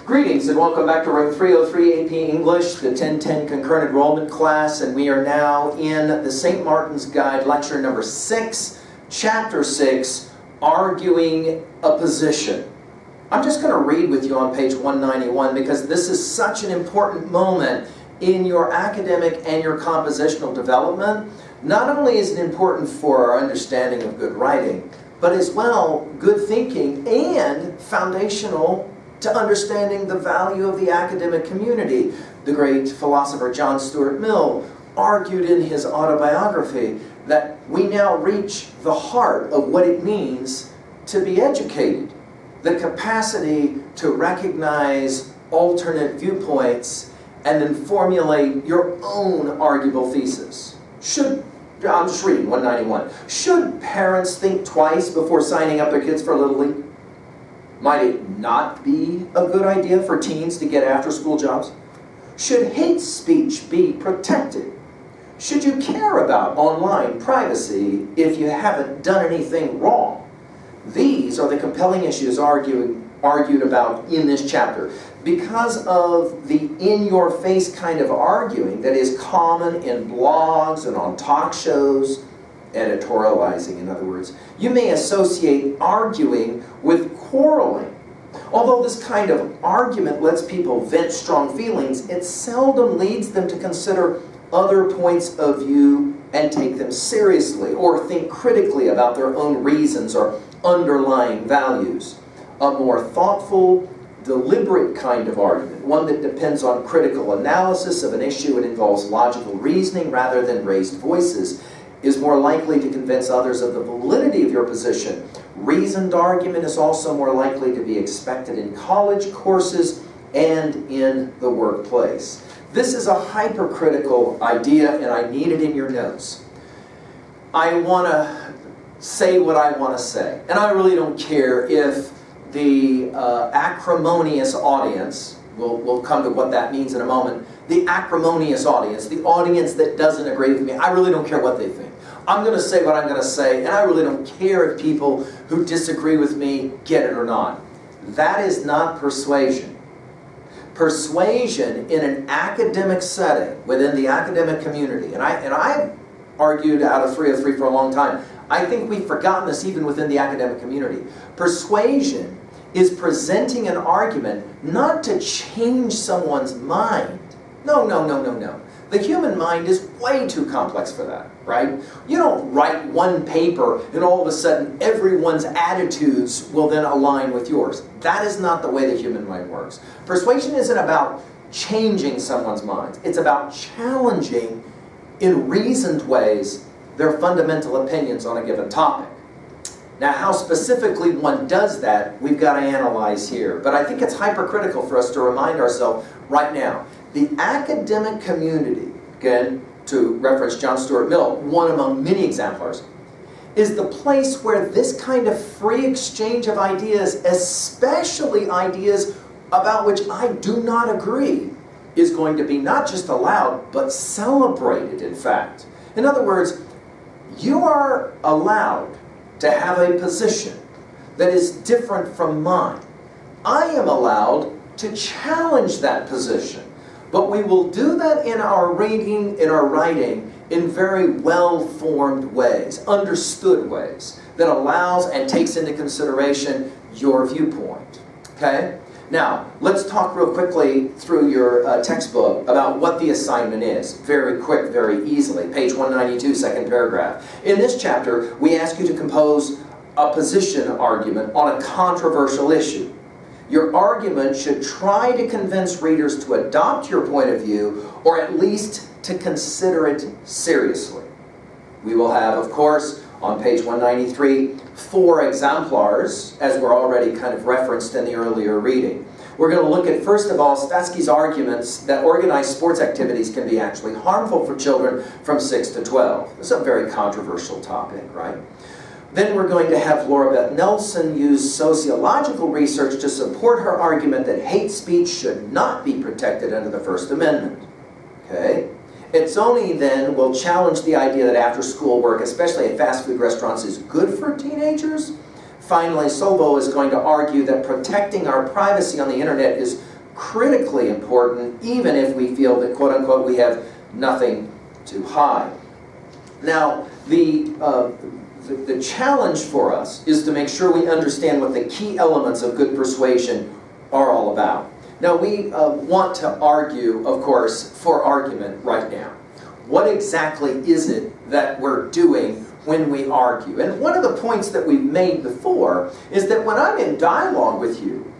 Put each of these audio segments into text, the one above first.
Greetings and welcome back to Room 303 AP English, the 1010 concurrent enrollment class, and we are now in the St. Martin's Guide, lecture number 6, chapter 6, Arguing a Position. I'm just going to read with you on page 191 because this is such an important moment in your academic and your compositional development. Not only is it important for our understanding of good writing, but as well good thinking and foundational to understanding the value of the academic community. The great philosopher John Stuart Mill argued in his autobiography that we now reach the heart of what it means to be educated. The capacity to recognize alternate viewpoints and then formulate your own arguable thesis. I'm just reading 191. Should parents think twice before signing up their kids for Little League? Might it not be a good idea for teens to get after-school jobs? Should hate speech be protected? Should you care about online privacy if you haven't done anything wrong? These are the compelling issues argued about in this chapter. Because of the in-your-face kind of arguing that is common in blogs and on talk shows, editorializing in other words, you may associate arguing with quarreling. Although this kind of argument lets people vent strong feelings, it seldom leads them to consider other points of view and take them seriously or think critically about their own reasons or underlying values. A more thoughtful, deliberate kind of argument, one that depends on critical analysis of an issue and involves logical reasoning rather than raised voices, is more likely to convince others of the validity of your position. Reasoned argument is also more likely to be expected in college courses and in the workplace. This is a hypercritical idea, and I need it in your notes. I want to say what I want to say, and I really don't care if the acrimonious audience, we'll come to what that means in a moment, the acrimonious audience, the audience that doesn't agree with me, I really don't care what they think. I'm going to say what I'm going to say, and I really don't care if people who disagree with me get it or not. That is not persuasion. Persuasion in an academic setting, within the academic community, and I've argued out of 303 for a long time, I think we've forgotten this even within the academic community. Persuasion is presenting an argument not to change someone's mind. No. The human mind is way too complex for that, right? You don't write one paper and all of a sudden everyone's attitudes will then align with yours. That is not the way the human mind works. Persuasion isn't about changing someone's mind. It's about challenging in reasoned ways their fundamental opinions on a given topic. Now, how specifically one does that, we've got to analyze here. But I think it's hypercritical for us to remind ourselves right now. The academic community, again, to reference John Stuart Mill, one among many exemplars, is the place where this kind of free exchange of ideas, especially ideas about which I do not agree, is going to be not just allowed, but celebrated, in fact. In other words, you are allowed to have a position that is different from mine. I am allowed to challenge that position. But we will do that in our reading, in our writing, in very well-formed ways, understood ways, that allows and takes into consideration your viewpoint. Okay? Now, let's talk real quickly through your textbook about what the assignment is. Very quick, very easily. Page 192, second paragraph. In this chapter, we ask you to compose a position argument on a controversial issue. Your argument should try to convince readers to adopt your point of view, or at least to consider it seriously. We will have, of course, on page 193, 4 exemplars, as were already kind of referenced in the earlier reading. We're going to look at, first of all, Statsky's arguments that organized sports activities can be actually harmful for children from 6 to 12. This is a very controversial topic, right? Then we're going to have Laura Beth Nelson use sociological research to support her argument that hate speech should not be protected under the First Amendment. Okay? Itzoni then will challenge the idea that after-school work, especially at fast food restaurants, is good for teenagers. Finally, Sobo is going to argue that protecting our privacy on the internet is critically important, even if we feel that, quote unquote, we have nothing to hide. Now, the challenge for us is to make sure we understand what the key elements of good persuasion are all about. Now, we want to argue, of course, for argument right now. What exactly is it that we're doing when we argue? And one of the points that we've made before is that when I'm in dialogue with you,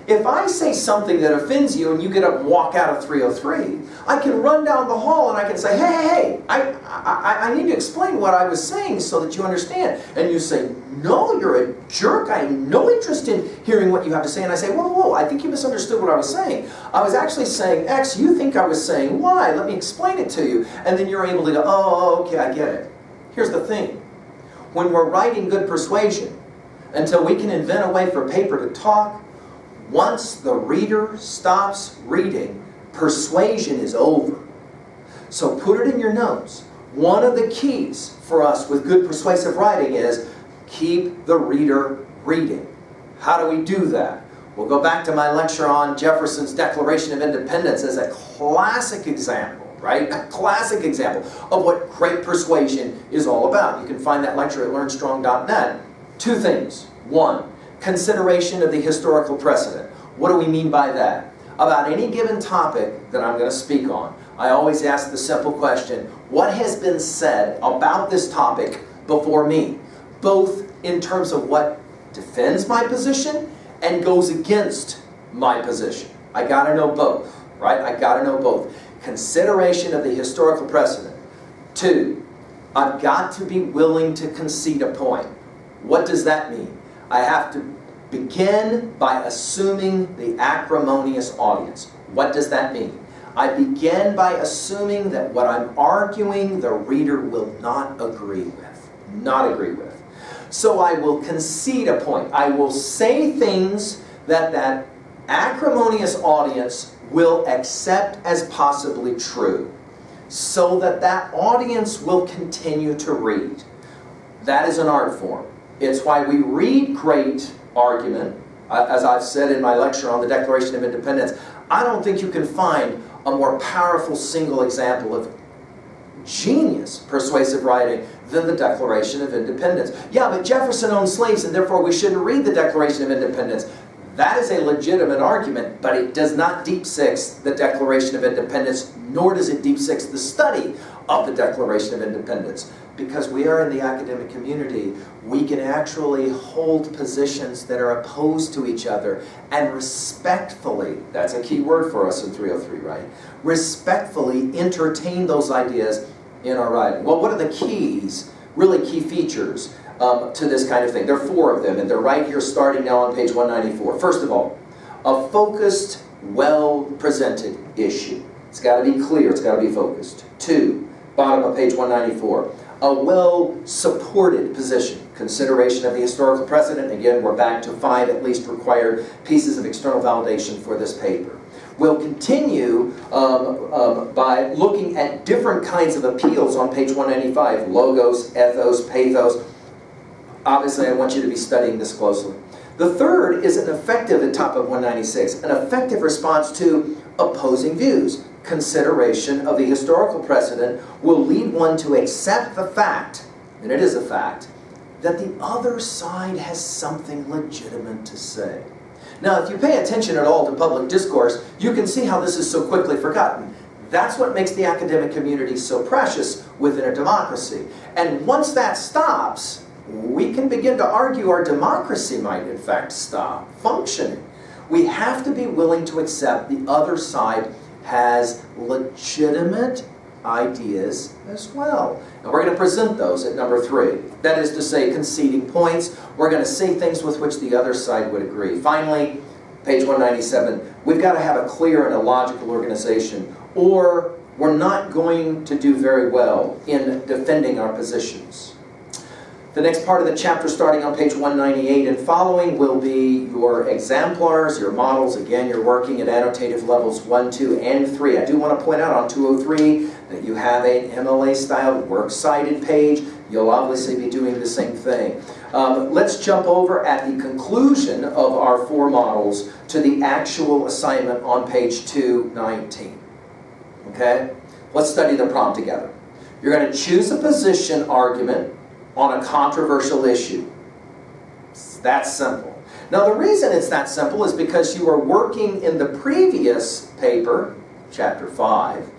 if I say something that offends you and you get up and walk out of 303, I can run down the hall and I can say, hey, I need to explain what I was saying so that you understand. And you say, no, you're a jerk. I have no interest in hearing what you have to say. And I say, whoa, I think you misunderstood what I was saying. I was actually saying X. You think I was saying Y. Let me explain it to you. And then you're able to go, oh, okay, I get it. Here's the thing. When we're writing good persuasion, until we can invent a way for paper to talk, once the reader stops reading, persuasion is over. So put it in your notes. One of the keys for us with good persuasive writing is keep the reader reading. How do we do that? We'll go back to my lecture on Jefferson's Declaration of Independence as a classic example, right? A classic example of what great persuasion is all about. You can find that lecture at learnstrong.net. Two things. One, consideration of the historical precedent. What do we mean by that? About any given topic that I'm going to speak on, I always ask the simple question, what has been said about this topic before me? Both in terms of what defends my position and goes against my position. I got to know both, right? I got to know both. Consideration of the historical precedent. Two, I've got to be willing to concede a point. What does that mean? I have to begin by assuming the acrimonious audience. What does that mean? I begin by assuming that what I'm arguing the reader will not agree with. Not agree with. So I will concede a point. I will say things that acrimonious audience will accept as possibly true, so that audience will continue to read. That is an art form. It's why we read great argument. As I've said in my lecture on the Declaration of Independence, I don't think you can find a more powerful single example of genius persuasive writing than the Declaration of Independence. Yeah, but Jefferson owned slaves and therefore we shouldn't read the Declaration of Independence. That is a legitimate argument, but it does not deep six the Declaration of Independence, nor does it deep six the study of the Declaration of Independence. Because we are in the academic community, we can actually hold positions that are opposed to each other and respectfully, that's a key word for us in 303, right? Respectfully entertain those ideas in our writing. Well, what are the keys, really key features to this kind of thing? There are four of them, and they're right here starting now on page 194. First of all, a focused, well-presented issue. It's got to be clear, it's got to be focused. Two, bottom of page 194. A well-supported position. Consideration of the historical precedent. Again, we're back to 5 at least required pieces of external validation for this paper. We'll continue by looking at different kinds of appeals on page 195. Logos, ethos, pathos. Obviously, I want you to be studying this closely. The third is an effective, at top of 196, an effective response to opposing views. Consideration of the historical precedent will lead one to accept the fact, and it is a fact, that the other side has something legitimate to say. Now, if you pay attention at all to public discourse, you can see how this is so quickly forgotten. That's what makes the academic community so precious within a democracy. And once that stops, we can begin to argue our democracy might in fact stop functioning. We have to be willing to accept the other side has legitimate ideas as well. And we're going to present those at number 3. That is to say, conceding points. We're going to say things with which the other side would agree. Finally, page 197, we've got to have a clear and a logical organization, or we're not going to do very well in defending our positions. The next part of the chapter, starting on page 198 and following, will be your exemplars, your models. Again, you're working at annotative levels 1, 2, and 3. I do want to point out on 203 that you have an MLA-style works cited page. You'll obviously be doing the same thing. Let's jump over at the conclusion of our 4 models to the actual assignment on page 219. Okay? Let's study the prompt together. You're going to choose a position argument on a controversial issue. It's that simple. Now the reason it's that simple is because you are working in the previous paper, chapter 5,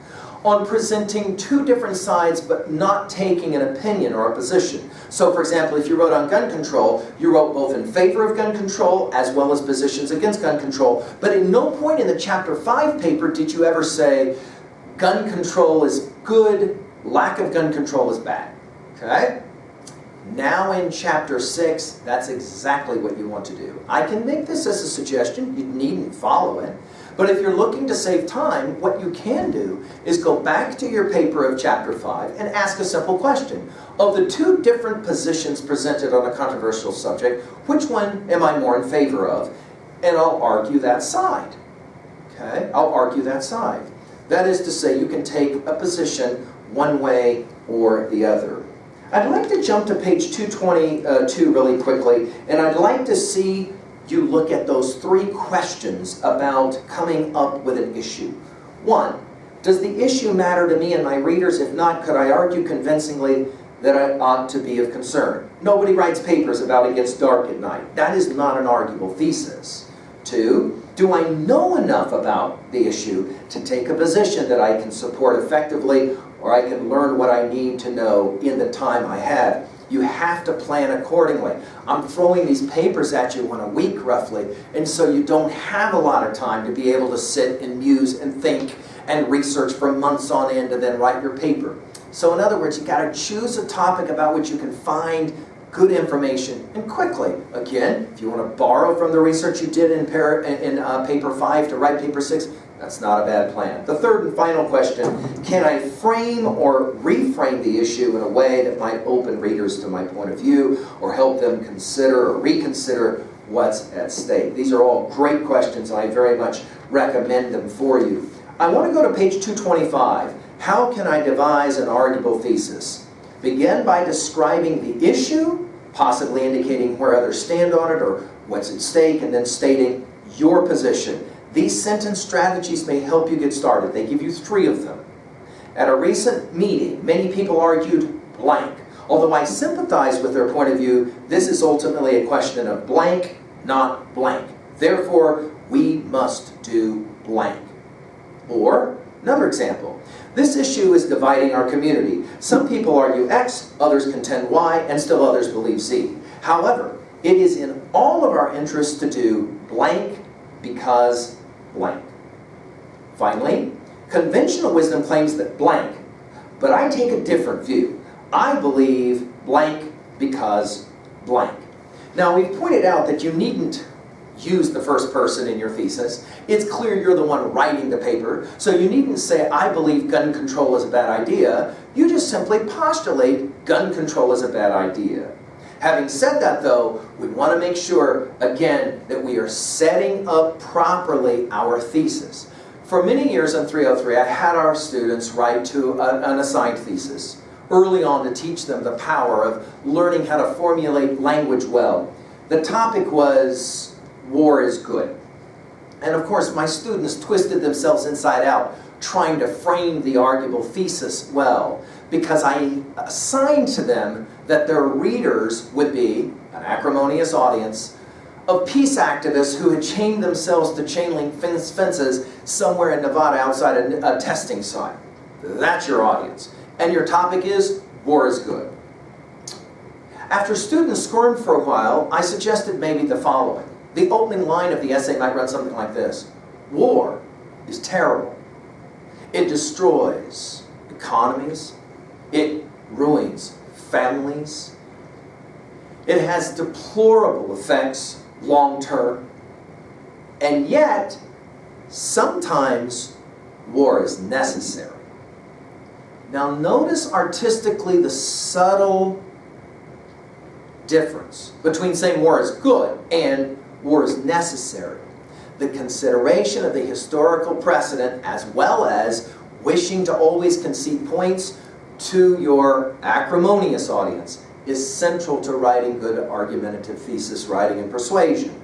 on presenting 2 different sides but not taking an opinion or a position. So for example, if you wrote on gun control, you wrote both in favor of gun control as well as positions against gun control. But at no point in the chapter 5 paper did you ever say gun control is good, lack of gun control is bad. Okay? Now in chapter 6, that's exactly what you want to do. I can make this as a suggestion, you needn't follow it. But if you're looking to save time, what you can do is go back to your paper of chapter 5 and ask a simple question. Of the 2 different positions presented on a controversial subject, which one am I more in favor of? And I'll argue that side. Okay? I'll argue that side. That is to say, you can take a position one way or the other. I'd like to jump to page 222 really quickly, and I'd like to see you look at those 3 questions about coming up with an issue. 1, does the issue matter to me and my readers? If not, could I argue convincingly that it ought to be of concern? Nobody writes papers about it gets dark at night. That is not an arguable thesis. 2, do I know enough about the issue to take a position that I can support effectively, or I can learn what I need to know in the time I have? You have to plan accordingly. I'm throwing these papers at you in a week roughly, and so you don't have a lot of time to be able to sit and muse and think and research for months on end and then write your paper. So in other words, you got to choose a topic about which you can find good information and quickly. Again, if you want to borrow from the research you did in paper 5 to write paper 6, that's not a bad plan. The third and final question, can I frame or reframe the issue in a way that might open readers to my point of view or help them consider or reconsider what's at stake? These are all great questions, and I very much recommend them for you. I want to go to page 225. How can I devise an arguable thesis? Begin by describing the issue, possibly indicating where others stand on it or what's at stake, and then stating your position. These sentence strategies may help you get started. They give you 3 of them. At a recent meeting, many people argued blank. Although I sympathize with their point of view, this is ultimately a question of blank, not blank. Therefore, we must do blank. Or, another example. This issue is dividing our community. Some people argue X, others contend Y, and still others believe Z. However, it is in all of our interests to do blank because blank. Finally, conventional wisdom claims that blank, but I take a different view. I believe blank because blank. Now, we've pointed out that you needn't use the first person in your thesis. It's clear you're the one writing the paper, so you needn't say, I believe gun control is a bad idea. You just simply postulate gun control is a bad idea. Having said that, though, we want to make sure, again, that we are setting up properly our thesis. For many years on 303, I had our students write to an assigned thesis early on to teach them the power of learning how to formulate language well. The topic was, war is good. And of course, my students twisted themselves inside out trying to frame the arguable thesis well, because I assigned to them that their readers would be an acrimonious audience of peace activists who had chained themselves to chain link fences somewhere in Nevada outside a testing site. That's your audience. And your topic is, war is good. After students squirmed for a while, I suggested maybe the following. The opening line of the essay might run something like this. War is terrible. It destroys economies. It ruins families. It has deplorable effects long term. And yet, sometimes war is necessary. Now notice artistically the subtle difference between saying war is good and war is necessary. The consideration of the historical precedent, as well as wishing to always concede points to your acrimonious audience, is central to writing good argumentative thesis writing and persuasion.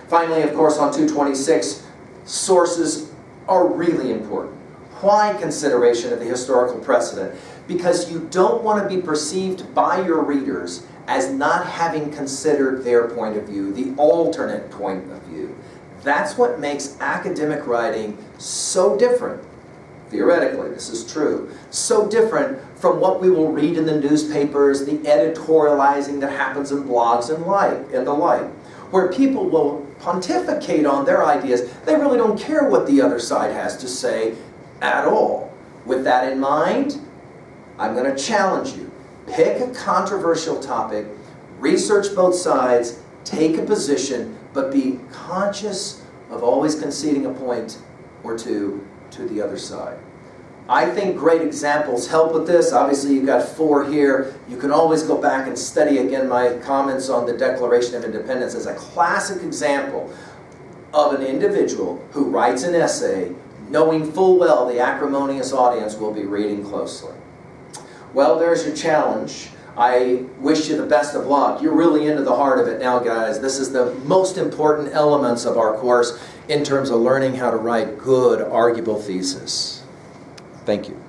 Finally, of course, on 226, sources are really important. Why consideration of the historical precedent? Because you don't want to be perceived by your readers as not having considered their point of view, the alternate point of view. That's what makes academic writing so different. Theoretically, this is true. So different from what we will read in the newspapers, the editorializing that happens in blogs and the like, where people will pontificate on their ideas. They really don't care what the other side has to say at all. With that in mind, I'm going to challenge you. Pick a controversial topic, research both sides, take a position, but be conscious of always conceding a point or two to the other side. I think great examples help with this. Obviously, you've got 4 here. You can always go back and study again my comments on the Declaration of Independence as a classic example of an individual who writes an essay knowing full well the acrimonious audience will be reading closely. Well, there's your challenge. I wish you the best of luck. You're really into the heart of it now, guys. This is the most important elements of our course in terms of learning how to write good, arguable thesis. Thank you.